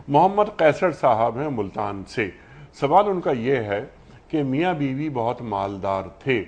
محمد قیصر صاحب ہیں ملتان سے. سوال ان کا یہ ہے کہ میاں بیوی بہت مالدار تھے،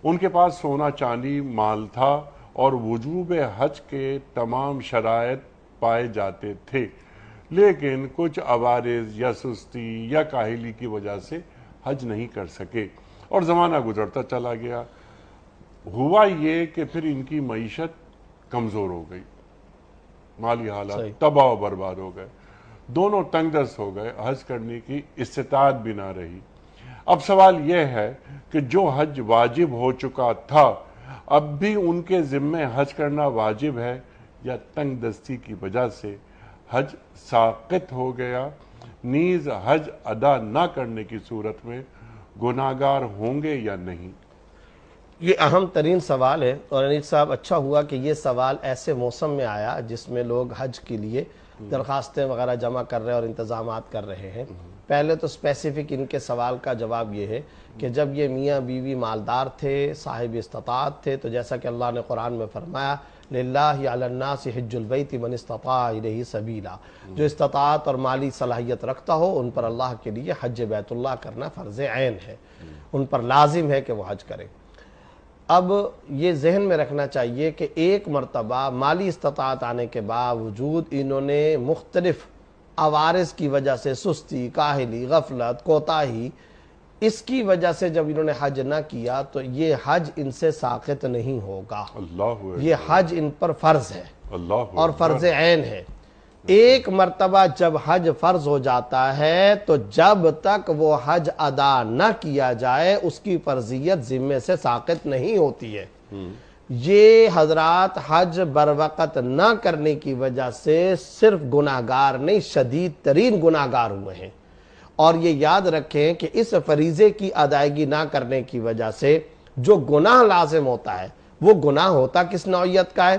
ان کے پاس سونا چاندی مال تھا اور وجوب حج کے تمام شرائط پائے جاتے تھے، لیکن کچھ عوارض یا سستی یا کاہلی کی وجہ سے حج نہیں کر سکے اور زمانہ گزرتا چلا گیا. ہوا یہ کہ پھر ان کی معیشت کمزور ہو گئی، مالی حالات تباہ و برباد ہو گئے، دونوں تنگ دست ہو گئے، حج کرنے کی استطاعت بھی نہ رہی. اب سوال یہ ہے کہ جو حج واجب ہو چکا تھا اب بھی ان کے ذمے حج کرنا واجب ہے یا تنگ دستی کی وجہ سے حج ساقط ہو گیا؟ نیز حج ادا نہ کرنے کی صورت میں گناہگار ہوں گے یا نہیں؟ یہ اہم ترین سوال ہے، اور انیس صاحب اچھا ہوا کہ یہ سوال ایسے موسم میں آیا جس میں لوگ حج کے لیے درخواستیں وغیرہ جمع کر رہے ہیں اور انتظامات کر رہے ہیں. پہلے تو اسپیسیفک ان کے سوال کا جواب یہ ہے کہ جب یہ میاں بیوی مالدار تھے، صاحب استطاعت تھے، تو جیسا کہ اللہ نے قرآن میں فرمایا للہ علی الناس حج البیت من استطاع الیہ سبیلا، جو استطاعت اور مالی صلاحیت رکھتا ہو ان پر اللہ کے لیے حج بیت اللہ کرنا فرض عین ہے، ان پر لازم ہے کہ وہ حج کریں. اب یہ ذہن میں رکھنا چاہیے کہ ایک مرتبہ مالی استطاعت آنے کے باوجود انہوں نے مختلف عوارض کی وجہ سے سستی، کاہلی، غفلت، کوتاہی، اس کی وجہ سے جب انہوں نے حج نہ کیا تو یہ حج ان سے ساقط نہیں ہوگا. یہ حج ان پر فرض ہے اور فرض عین ہے. ایک مرتبہ جب حج فرض ہو جاتا ہے تو جب تک وہ حج ادا نہ کیا جائے اس کی فرضیت ذمے سے ساقط نہیں ہوتی ہے. یہ حضرات حج بر وقت نہ کرنے کی وجہ سے صرف گناہگار نہیں، شدید ترین گناہگار ہوئے ہیں. اور یہ یاد رکھیں کہ اس فریضے کی ادائیگی نہ کرنے کی وجہ سے جو گناہ لازم ہوتا ہے وہ گناہ ہوتا کس نوعیت کا ہے،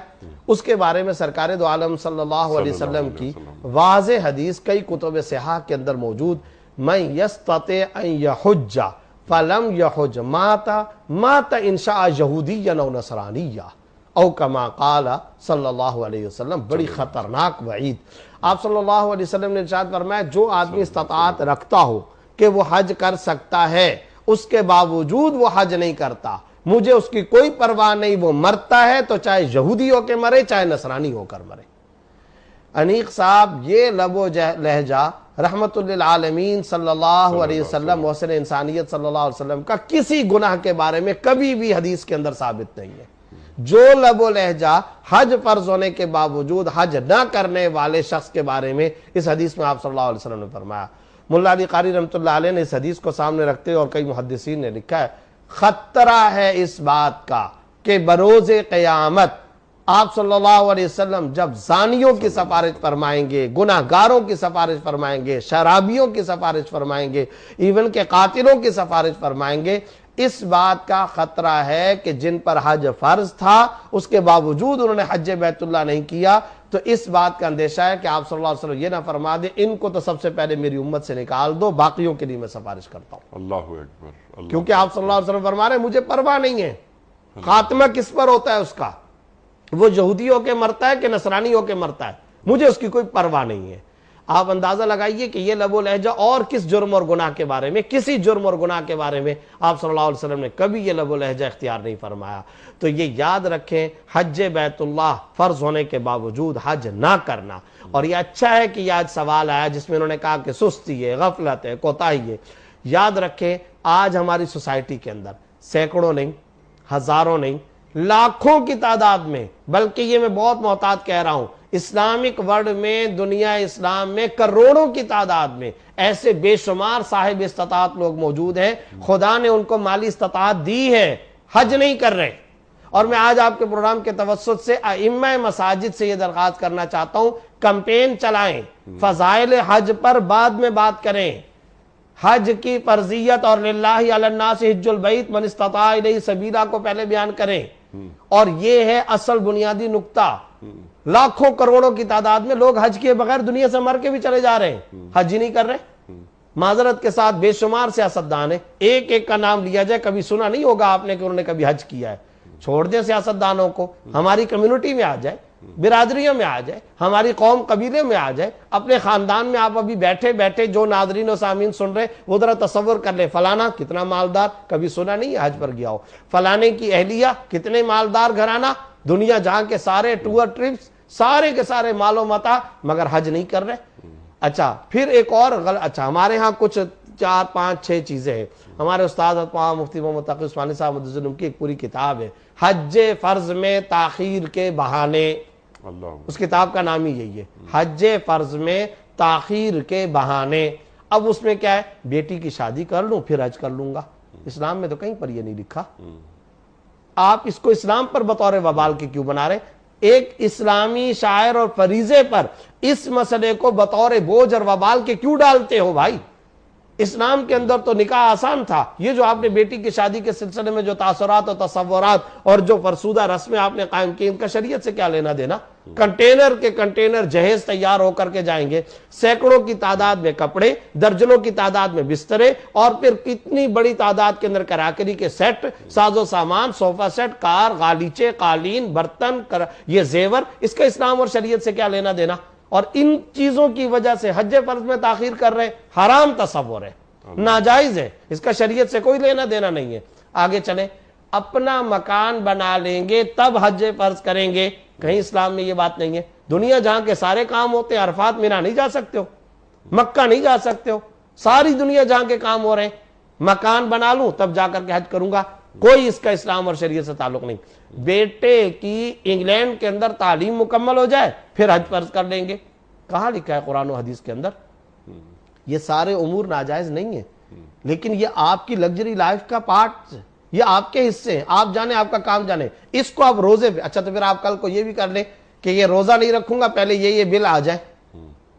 اس کے بارے میں سرکار دو عالم صلی اللہ علیہ وسلم کی واضح حدیث کئی کتب صحاح کے اندر موجود، من یستطع ان یحج فلم یحج مات ان شاء یہودیا او نصرانیا او کما قال صلی اللہ علیہ وسلم. بڑی خطرناک وعید. آپ صلی اللہ علیہ وسلم نے ارشاد فرمایا جو آدمی استطاعت رکھتا ہو کہ وہ حج کر سکتا ہے اس کے باوجود وہ حج نہیں کرتا، مجھے اس کی کوئی پرواہ نہیں، وہ مرتا ہے تو چاہے یہودی ہو کے مرے چاہے نصرانی ہو کر مرے. انیق صاحب یہ لب و لہجہ رحمت للعالمین صلی اللہ علیہ وسلم محسن انسانیت صلی اللہ علیہ وسلم کا کسی گناہ کے بارے میں کبھی بھی حدیث کے اندر ثابت نہیں ہے. جو لب و لہجہ حج فرض ہونے کے باوجود حج نہ کرنے والے شخص کے بارے میں اس حدیث میں آپ صلی اللہ علیہ وسلم نے فرمایا. ملا علی قاری رحمۃ اللہ علیہ نے اس حدیث کو سامنے رکھتے اور کئی محدثین نے لکھا ہے خطرہ ہے اس بات کا کہ بروز قیامت آپ صلی اللہ علیہ وسلم جب زانیوں کی سفارش فرمائیں گے، گناہگاروں کی سفارش فرمائیں گے، شرابیوں کی سفارش فرمائیں گے، ایون کہ قاتلوں کی سفارش فرمائیں گے، اس بات کا خطرہ ہے کہ جن پر حج فرض تھا اس کے باوجود انہوں نے حج بیت اللہ نہیں کیا، تو اس بات کا اندیشہ ہے کہ آپ صلی اللہ علیہ وسلم یہ نہ فرما دیں ان کو تو سب سے پہلے میری امت سے نکال دو، باقیوں کے لیے میں سفارش کرتا ہوں. اللہ اکبر. کیونکہ آپ صلی اللہ علیہ وسلم فرما رہے ہیں مجھے پرواہ نہیں ہے خاتمہ کس پر ہوتا ہے اس کا، وہ یہودی ہو کے مرتا ہے کہ نصرانی ہو کے مرتا ہے، مجھے اس کی کوئی پرواہ نہیں ہے. آپ اندازہ لگائیے کہ یہ لب و لہجہ اور کس جرم اور گناہ کے بارے میں، کسی جرم اور گناہ کے بارے میں آپ صلی اللہ علیہ وسلم نے کبھی یہ لب و لہجہ اختیار نہیں فرمایا. تو یہ یاد رکھیں حج بیت اللہ فرض ہونے کے باوجود حج نہ کرنا. اور یہ اچھا ہے کہ یہ آج سوال آیا جس میں انہوں نے کہا کہ سستی ہے، غفلت ہے، کوتاہی ہے. یاد رکھیں آج ہماری سوسائٹی کے اندر سینکڑوں نہیں، ہزاروں نہیں، لاکھوں کی تعداد میں، بلکہ یہ میں بہت محتاط کہہ رہا ہوں اسلامک ورلڈ میں، دنیا اسلام میں کروڑوں کی تعداد میں ایسے بے شمار صاحب استطاعت لوگ موجود ہیں، خدا نے ان کو مالی استطاعت دی ہے، حج نہیں کر رہے. اور میں آج آپ کے پروگرام کے توسط سے ائمہ مساجد سے یہ درخواست کرنا چاہتا ہوں کمپین چلائیں، فضائل حج پر بعد میں بات کریں، حج کی فرضیت اور للہ علی الناس حج البیت من استطاع الیہ سبیلا کو پہلے بیان کریں. اور یہ ہے اصل بنیادی نقطہ. لاکھوں کروڑوں کی تعداد میں لوگ حج کیے بغیر دنیا سے مر کے بھی چلے جا رہے ہیں، حج ہی نہیں کر رہے. معذرت کے ساتھ بے شمار سیاستدان ہیں، ایک ایک کا نام لیا جائے کبھی سنا نہیں ہوگا آپ نے کہ انہوں نے کبھی حج کیا ہے. چھوڑ دیں سیاستدانوں کو، ہماری کمیونٹی میں آ جائے برادریوں میں آ جائے, ہماری قوم قبیلے میں آ جائے, اپنے خاندان میں آپ ابھی بیٹھے بیٹھے جو ناظرین و سامعین سن رہے وہ ذرا تصور کر لیں, فلانا کتنا مالدار, کبھی سنا نہیں حج پر گیا ہو, فلانے کی اہلیہ کتنے مالدار گھرانہ, دنیا جہاں کے سارے ٹور ٹرپس سارے کے سارے مال و متاع, مگر حج نہیں کر رہے. اچھا پھر ایک اور اچھا ہمارے ہاں کچھ 4 5 6 چیزیں ہیں. ہمارے استاد مفتی محمد تقی عثمانی صاحب مدظر کی ایک پوری کتاب ہے, حج فرض میں تاخیر کے بہانے, اس کتاب کا نام ہی یہی ہے, حج فرض میں تاخیر کے بہانے. اب اس میں کیا ہے, بیٹی کی شادی کر لوں پھر حج کر لوں گا, اسلام میں تو کہیں پر یہ نہیں لکھا. آپ اس کو اسلام پر بطور وبال کے کیوں بنا رہے؟ ایک اسلامی شاعر اور فریضے پر اس مسئلے کو بطور بوجھ اور وبال کے کیوں ڈالتے ہو بھائی؟ اسلام کے اندر تو نکاح آسان تھا. یہ جو آپ نے بیٹی کی شادی کے سلسلے میں جو تاثرات اور تصورات اور جو فرسودہ رسمیں آپ نے قائم کی, ان کا شریعت سے کیا لینا دینا؟ کنٹینر کے کنٹینر جہیز تیار ہو کر کے جائیں گے, سینکڑوں کی تعداد میں کپڑے, درجنوں کی تعداد میں بسترے, اور پھر کتنی بڑی تعداد کے اندر کراکری کے سیٹ, ساز و سامان, صوفہ سیٹ, کار, غالیچے, قالین, برتن, یہ زیور, اس کا اسلام اور شریعت سے کیا لینا دینا؟ اور ان چیزوں کی وجہ سے حج فرض میں تاخیر کر رہے, حرام تصور ہے, ناجائز ہے, اس کا شریعت سے کوئی لینا دینا نہیں ہے. آگے چلیں, اپنا مکان بنا لیں گے تب حج فرض کریں گے, کہیں اسلام میں یہ بات نہیں ہے. دنیا جہاں کے سارے کام ہوتے ہیں, عرفات مینا نہیں جا سکتے ہو, مکہ نہیں جا سکتے ہو, ساری دنیا جہاں کے کام ہو رہے ہیں, مکان بنا لوں تب جا کر کے حج کروں گا, کوئی اس کا اسلام اور شریعت سے تعلق نہیں. بیٹے کی انگلینڈ کے اندر تعلیم مکمل ہو جائے پھر حج فرض کر لیں گے, کہاں لکھا ہے قرآن و حدیث کے اندر؟ یہ سارے امور ناجائز نہیں ہیں, لیکن یہ آپ کی لگژری لائف کا پارٹ, یہ آپ کے حصے ہیں, آپ جانے, آپ کا کام جانے. اس کو آپ روزے پہ, اچھا تو پھر آپ کل کو یہ بھی کر لیں کہ یہ روزہ نہیں رکھوں گا, پہلے یہ بل آ جائے,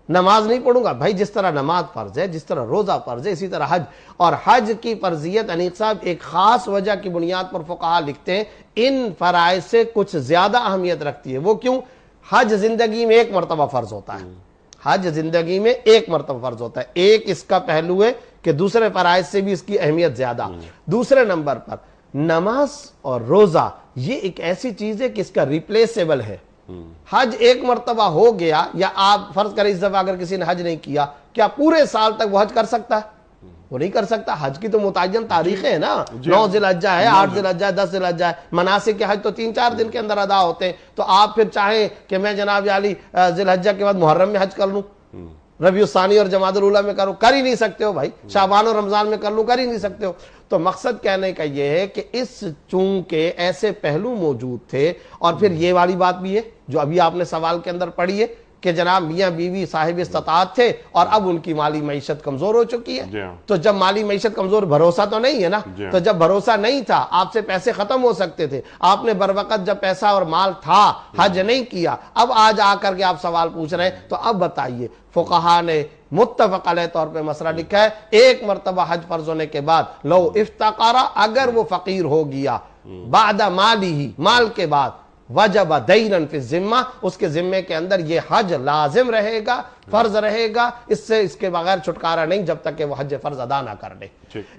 نماز نہیں پڑھوں گا. بھائی جس طرح نماز فرض ہے, جس طرح روزہ فرض ہے, اسی طرح حج. اور حج کی فرضیت انیق صاحب ایک خاص وجہ کی بنیاد پر فقہا لکھتے ہیں, ان فرائض سے کچھ زیادہ اہمیت رکھتی ہے. وہ کیوں؟ حج زندگی میں ایک مرتبہ فرض ہوتا ہے, حج زندگی میں ایک مرتبہ فرض ہوتا ہے. ایک اس کا پہلو ہے کہ دوسرے فرائض سے بھی اس کی اہمیت زیادہ. دوسرے نمبر پر نماز اور روزہ یہ ایک ایسی چیز ہے کہ اس کا ریپلیسیبل ہے. حج ایک مرتبہ ہو گیا, یا آپ فرض کریں اس دفعہ اگر کسی نے حج نہیں کیا, کیا پورے سال تک وہ حج کر سکتا ہے؟ وہ نہیں کر سکتا. حج کی تو متعین تاریخیں ہیں نا, 9 ذی الحجہ ہے, 8 ذی الحجہ ہے, 10 ذی الحجہ ہے. مناسک کے حج تو 3-4 دن کے اندر ادا ہوتے ہیں. تو آپ پھر چاہیں کہ میں جناب علی ذی الحجہ کے بعد محرم میں حج کر لوں, ربیع الثانی اور جمادی الاولیٰ میں کروں, کر ہی نہیں سکتے ہو بھائی. شعبان اور رمضان میں کر لوں, کر ہی نہیں سکتے ہو. تو مقصد کہنے کا یہ ہے کہ اس چونکہ ایسے پہلو موجود تھے, اور پھر یہ والی بات بھی ہے جو ابھی آپ نے سوال کے اندر پڑھی ہے کہ جناب میاں بیوی صاحب استطاعت تھے اور اب ان کی مالی معیشت کمزور ہو چکی ہے. تو جب مالی معیشت کمزور, بھروسہ تو نہیں ہے نا, تو جب بھروسہ نہیں تھا, آپ سے پیسے ختم ہو سکتے تھے, آپ نے بر وقت جب پیسہ اور مال تھا حج نہیں کیا, اب آج آ کر کے آپ سوال پوچھ رہے ہیں. تو اب بتائیے, فقہا نے متفق علیہ طور پہ مسئلہ لکھا ہے, ایک مرتبہ حج فرض ہونے کے بعد لو افتقارا, اگر وہ فقیر ہو گیا, بعد مالی ہی, مال کے بعد, وجب دینا فی الذمہ, اس کے ذمے کے اندر یہ حج لازم رہے گا, فرض رہے گا, اس سے اس کے بغیر چھٹکارا نہیں جب تک کہ وہ حج فرض ادا نہ کر لے.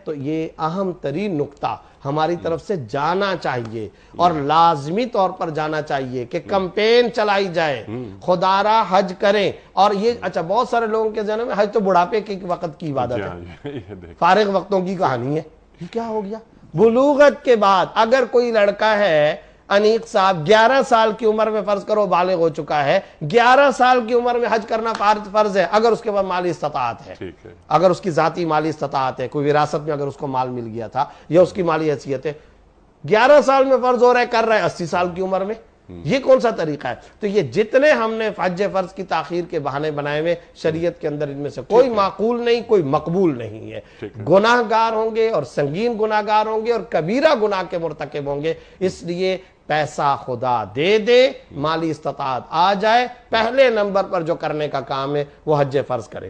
تو یہ اہم ترین نقطہ ہماری طرف سے جانا چاہیے, اور لازمی طور پر جانا چاہیے کہ کمپین چلائی جائے, خدارا حج کریں. اور یہ اچھا بہت سارے لوگوں کے ذہن میں حج تو بڑھاپے کے وقت کی عبادت ہے, فارغ وقتوں کی کہانی ہے. یہ کیا ہو گیا؟ بلوغت کے بعد اگر کوئی لڑکا ہے انیق صاحب 11 سال کی عمر میں فرض کرو بالغ ہو چکا ہے, 11 سال کی عمر میں حج کرنا فرض ہے اگر اس کے بعد مالی استطاعت ہے, اگر اس کی ذاتی مالی استطاعت ہے, کوئی وراثت میں اگر اس کو مال مل گیا تھا یا اس کی مالی حیثیت ہے, 11 سال میں فرض ہو رہا ہے, کر رہا ہے 80 سال کی عمر میں. یہ کون سا طریقہ ہے؟ تو یہ جتنے ہم نے حج فرض کی تاخیر کے بہانے بنائے ہوئے, شریعت کے اندر ان میں سے کوئی معقول نہیں, کوئی مقبول نہیں ہے. گناہ گار ہوں گے, اور سنگین گناہ گار ہوں گے, اور کبیرہ گناہ کے مرتکب ہوں گے. اس لیے پیسہ خدا دے دے, مالی استطاعت آ جائے, پہلے نمبر پر جو کرنے کا کام ہے وہ حج فرض کرے.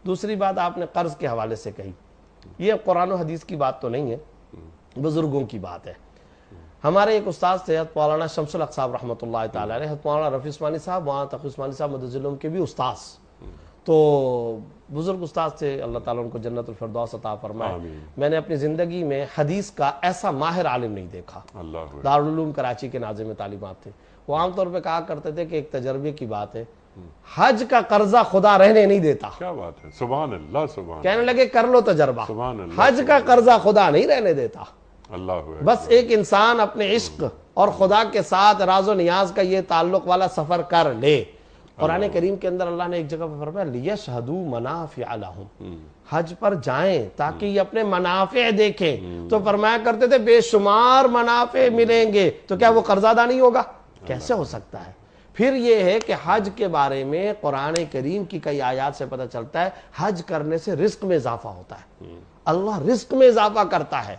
دوسری بات آپ نے قرض کے حوالے سے کہی, یہ قرآن و حدیث کی بات تو نہیں ہے, بزرگوں کی بات ہے. ہمارے ایک استاد تھے حضرت مولانا شمس الحق صاحب رحمۃ اللہ تعالی علیہ, حضرت مولانا رفیع عثمانی صاحب, مولانا تقی عثمانی صاحب مدظلہم کے بھی استاذ. تو بزرگ استاد تھے، اللہ تعالیٰ ان کو جنت الفردوس عطا فرمائے. آمین. میں نے اپنی زندگی میں حدیث کا ایسا ماہر عالم نہیں دیکھا. اللہ دارالعلوم کراچی کے ناظم تعلیمات تھے. وہ عام طور پہ کہا کرتے تھے کہ ایک تجربے کی بات ہے، حج کا قرضہ خدا رہنے نہیں دیتا. کیا بات ہے، سبحان اللہ، سبحان کہنے لگے کر لو تجربہ، سبحان اللہ، حج کا قرضہ خدا نہیں رہنے دیتا. اللہ بس ایک انسان اپنے عشق اور خدا کے ساتھ راز و نیاز کا یہ تعلق والا سفر کر لے. قرآن کریم کے اندر اللہ نے ایک جگہ پہ فرمایا لِيَشْهَدُوا مَنَافِعَ لَهُمْ، حج پر جائیں تاکہ یہ اپنے منافع دیکھیں. تو فرمایا کرتے تھے بے شمار منافع ملیں گے، تو کیا وہ قرض ادا نہیں ہوگا؟ کیسے ہو سکتا ہے؟ پھر یہ ہے کہ حج کے بارے میں قرآن کریم کی کئی آیات سے پتہ چلتا ہے حج کرنے سے رزق میں اضافہ ہوتا ہے. اللہ رزق میں اضافہ کرتا ہے.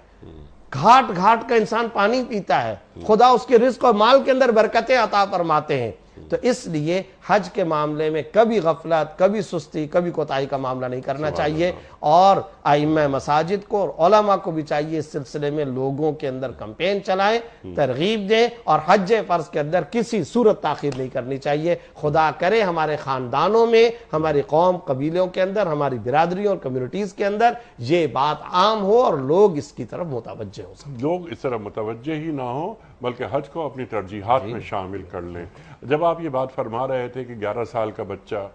گھاٹ گھاٹ کا انسان پانی پیتا ہے، خدا اس کے رزق اور مال کے اندر برکتیں عطا فرماتے ہیں. تو اس لیے حج کے معاملے میں کبھی غفلت، کبھی سستی، کبھی کوتاہی کا معاملہ نہیں کرنا چاہیے. اور ائمہ مساجد کو اور علماء کو بھی چاہیے اس سلسلے میں لوگوں کے اندر کمپین چلائیں، ترغیب دیں، اور حج فرض کے اندر کسی صورت تاخیر نہیں کرنی چاہیے. خدا کرے ہمارے خاندانوں میں، ہماری قوم قبیلوں کے اندر، ہماری برادریوں اور کمیونٹیز کے اندر یہ بات عام ہو اور لوگ اس کی طرف متوجہ ہو سکیں. لوگ اس طرح متوجہ ہی نہ ہوں بلکہ حج کو اپنی ترجیحات میں شامل کر لیں. جب آپ یہ بات فرما رہے تھے کہ 11 سال کا بچہ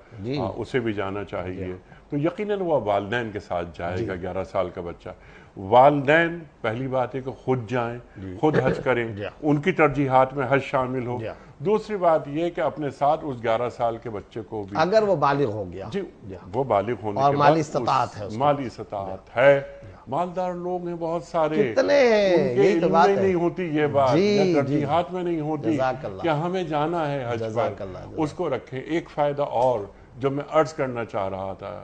اسے بھی جانا چاہیے، تو یقیناً وہ والدین کے ساتھ جائے گا. 11 سال کا بچہ، والدین پہلی بات ہے کہ خود جائیں، خود حج کریں، ان کی ترجیحات میں حج شامل ہو. دوسری بات یہ کہ اپنے ساتھ اس 11 سال کے بچے کو بھی، اگر وہ بالغ ہو گیا، جی وہ بالغ ہونے اور کے مالی بعد استطاعت ہے، مالی استطاعت ہے. مالدار لوگ ہیں بہت سارے، کتنے ہیں، ان کے یہی تو علم بات میں ہے. نہیں ہوتی یہ بات، یا ترجیحات میں نہیں ہوتی جزاک اللہ، کہ ہمیں جانا ہے حج پر، اس کو رکھیں. ایک فائدہ اور جو میں عرض کرنا چاہ رہا تھا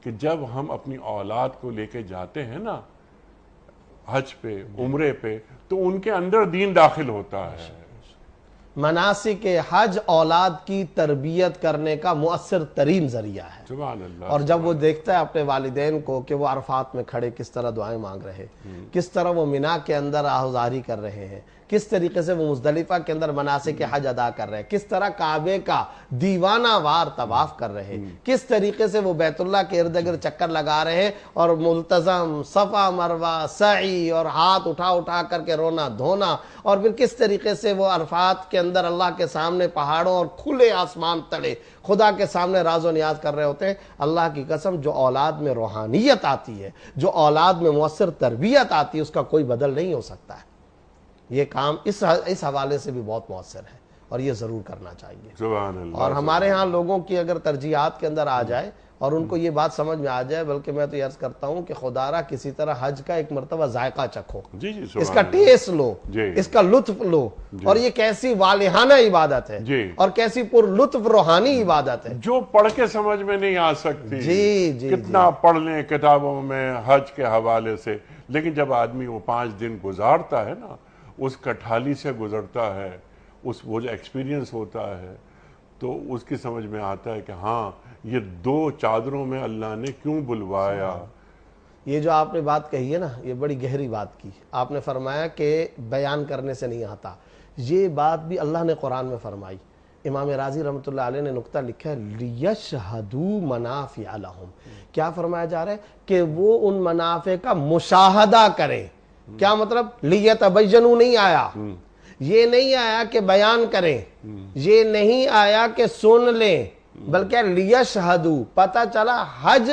کہ جب ہم اپنی اولاد کو لے کے جاتے ہیں نا حج پہ، عمرے پہ، تو ان کے اندر دین داخل ہوتا ہے. مناسک حج اولاد کی تربیت کرنے کا مؤثر ترین ذریعہ ہے. سبحان اللہ. اور جب وہ دیکھتا ہے اپنے والدین کو کہ وہ عرفات میں کھڑے کس طرح دعائیں مانگ رہے، کس طرح وہ مینا کے اندر آہوازاری کر رہے ہیں، کس طریقے سے وہ مزدلفہ کے اندر مناسک حج ادا کر رہے ہیں، کس طرح کعبے کا دیوانہ وار طواف کر رہے ہیں، کس طریقے سے وہ بیت اللہ کے ارد گرد چکر لگا رہے ہیں اور ملتزم صفا مروہ سعی اور ہاتھ اٹھا اٹھا کر کے رونا دھونا، اور پھر کس طریقے سے وہ عرفات کے اندر اللہ کے سامنے پہاڑوں اور کھلے آسمان تلے خدا کے سامنے راز و نیاز کر رہے ہوتے ہیں. اللہ کی قسم جو اولاد میں روحانیت آتی ہے، جو اولاد میں مؤثر تربیت آتی ہے، اس کا کوئی بدل نہیں ہو سکتا ہے. یہ کام اس حوالے سے بھی بہت مؤثر ہے اور یہ ضرور کرنا چاہیے. سبحان اللہ. اور ہمارے ہاں لوگوں کی اگر ترجیحات کے اندر آ جائے اور ان کو یہ بات سمجھ میں آ جائے، بلکہ میں تو یہ عرض کرتا ہوں کہ خدا را کسی طرح حج کا ایک مرتبہ ذائقہ چکھو، جی جی اس کا ٹیسٹ لو، اس کا لطف لو. اور یہ کیسی والہانہ عبادت ہے اور کیسی پر لطف روحانی عبادت ہے جو پڑھ کے سمجھ میں نہیں آ سکتی. جی جی کتنا پڑھ لیں کتابوں میں حج کے حوالے سے، لیکن جب آدمی وہ 5 دن گزارتا ہے نا، اس کٹھالی سے گزرتا ہے، وہ جو ایکسپیرینس ہوتا ہے، تو اس کی سمجھ میں آتا ہے کہ ہاں یہ 2 چادروں میں اللہ نے کیوں بلوایا. یہ جو آپ نے بات کہی ہے نا، یہ بڑی گہری بات کی. آپ نے فرمایا کہ بیان کرنے سے نہیں آتا، یہ بات بھی اللہ نے قرآن میں فرمائی. امام راضی رحمۃ اللہ علیہ نے نقطہ لکھا ہے لِيَشْهَدُوا مَنَافِعَ لَهُمْ. کیا فرمایا جا رہا ہے کہ وہ ان منافع کا مشاہدہ کریں. کیا مطلب؟ لِيَتَبَيَّنُوا نہیں آیا، یہ نہیں آیا کہ بیان کریں، یہ نہیں آیا کہ سن لیں، بلکہ لِيَشْهَدُوا. پتہ چلا حج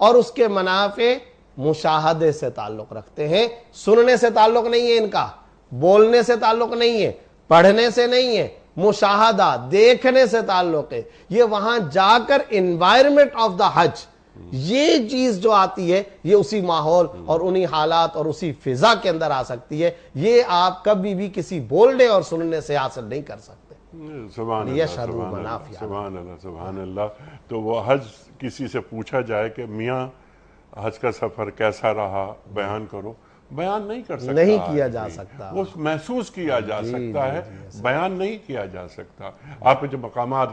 اور اس کے منافع مشاہدے سے تعلق رکھتے ہیں، سننے سے تعلق نہیں ہے، ان کا بولنے سے تعلق نہیں ہے، پڑھنے سے نہیں ہے، مشاہدہ دیکھنے سے تعلق ہے. یہ وہاں جا کر انوائرمنٹ آف دا حج، یہ چیز جو آتی ہے یہ اسی ماحول اور انہی حالات اور اسی فضا کے اندر آ سکتی ہے. یہ آپ کبھی بھی کسی بولنے اور سننے سے حاصل نہیں کر سکتے. سبحان اللہ سبحان اللہ سبحان اللہ. تو وہ حج کسی سے پوچھا جائے کہ میاں حج کا سفر کیسا رہا، بیان کرو، بیان نہیں کر سکتا، نہیں کیا جا سکتا. وہ محسوس کیا جا سکتا ہے، بیان نہیں کیا جا سکتا. آپ کے جو مقامات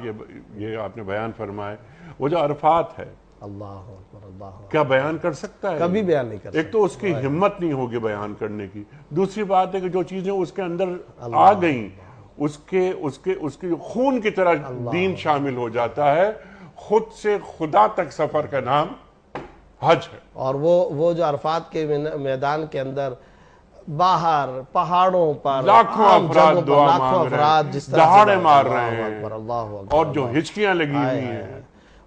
یہ آپ نے بیان فرمائے، وہ جو عرفات ہے، اللہ اکبر اللہ اکبر، کیا بیان کر سکتا ہے؟ کبھی بیان نہیں کر سکتا. ایک تو اس کی ہمت نہیں ہوگی بیان کرنے کی. دوسری بات ہے کہ جو چیزیں اس کے اندر آ گئیں، اس کے خون کی طرح دین شامل ہو جاتا ہے. خود سے خدا تک سفر کا نام حج ہے. اور وہ جو عرفات کے میدان کے اندر باہر پہاڑوں پر لاکھوں عام افراد جگہوں پر دعا لاکھوں مانگ رہے افراد ہیں, جس طرح سے دہاڑے مار اللہ رہے اکبر، ہیں, اللہ اکبر، اور جو ہچکیاں لگی ہوئی ہیں,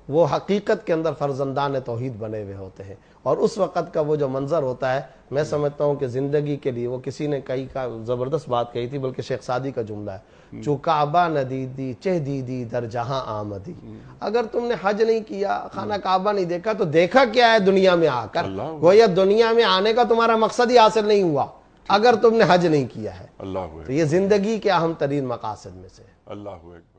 وہ حقیقت کے اندر فرزندان توحید بنے ہوئے ہوتے ہیں. اور اس وقت کا وہ جو منظر ہوتا ہے, میں سمجھتا ہوں کہ زندگی کے لیے, وہ کسی نے کئی کا زبردست بات کہی تھی, بلکہ شیخ سعدی کا جملہ ہے, چو کعبہ نہ دیدی چہ دیدی در جہاں آمدی. اگر تم نے حج نہیں کیا, خانہ کعبہ نہیں دیکھا, تو دیکھا کیا ہے دنیا میں آ کر؟ گویا دنیا میں آنے کا تمہارا مقصد ہی حاصل نہیں ہوا اگر تم نے حج نہیں کیا ہے. اللہ تو یہ زندگی کے اہم ترین مقاصد میں سے. اللہ